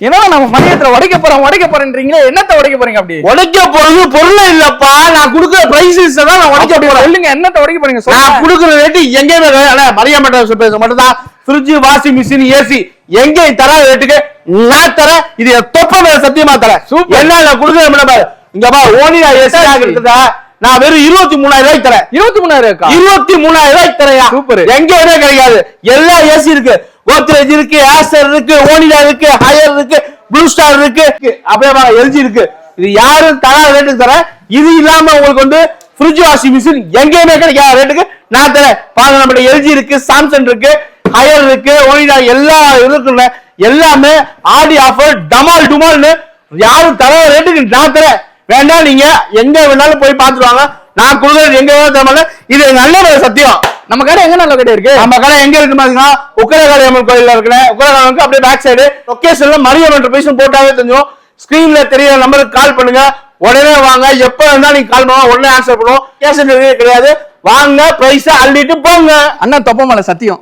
ஏன்னா நம்ம மணியத்துல உடைக்க போறேன்றீங்களா? என்னத்த உடைக்க போறீங்க? அப்படி உடைக்க போறது பொருள் இல்லப்பா, நான் கொடுக்குற பிரைஸ் தான் நான் உடைக்க போறேன். சொல்லுங்க, என்னத்த உடைக்க போறீங்க? நான் கொடுக்குற ரேட்டு எங்கேயுமே மரியாதை மட்டும் தான். ஃப்ரிட்ஜ், வாஷிங் மிஷின், ஏசி எங்கேயும் தராத ரேட்டுக்கு நான் தரேன். இது தொப்ப மேல சத்தியமா தரேன். என்ன நான் கொடுக்குறேன் இங்க பா, ஓனிடா ஏசி எடுத்துட்டா நான் வெறும் 23,000 ரூபாய்க்கு தரேன். 23,000 ரூபாய்க்கு தரையா? சூப்பர். எங்கேயுமே கிடைக்காது. எல்லா ஏசி இருக்கு, கோத்ரேஜ் இருக்கு, ஆஸ்டர் இருக்கு, ஓனிடா இருக்கு, ஹையர் இருக்கு, ப்ளூ ஸ்டார் இருக்கு, அப்படியே எல்ஜி இருக்கு. இது யாரும் தராத ரேட்டுக்கு தரேன். இது இல்லாம உங்களுக்கு வந்து ஃப்ரிட்ஜ், வாஷிங் மிஷின் எங்கேயுமே கிடைக்காத ரேட்டுக்கு நான் தரேன். பாருங்க, நம்ம எல்ஜி இருக்கு, சாம்சங் இருக்கு, ஹையர் இருக்கு, ஓனிடா எல்லா இருக்குல்ல, எல்லாமே ஆடி ஆஃபர் டமால் டுமால்னு யாரும் தராத ரேட்டுக்கு நான் தரேன். வேணா நீங்க எங்க வேணாலும் போய் பாத்துருவாங்க. நான் கொடுக்குறது எங்க வேணாலும். இது நல்ல சத்தியம். நம்ம கடை எங்க நல்ல கடை இருக்கு? நம்ம கடை எங்க இருக்கு பாத்தீங்கன்னா உக்கரகாளி அம்மன் கோயில்ல இருக்கு. உக்கரகாளிக்கு அப்படியே பேக் சைடு லொகேஷன்ல மரியம் என்டர்பிரைஸ் போட்டாவே தெரியும். ஸ்கிரீன்ல தெரியற நம்பருக்கு கால் பண்ணுங்க. உடனே வாங்க. எப்ப இருந்தாலும் நீங்க கால் பண்ணுவோம், உடனே ஆன்சர் பண்ணுவோம். கேஷ் டெலிவரி கிடையாது. வாங்க, பிரைஸ் அள்ளிட்டு போங்க. அண்ணா தொப்ப மேல சத்தியம்.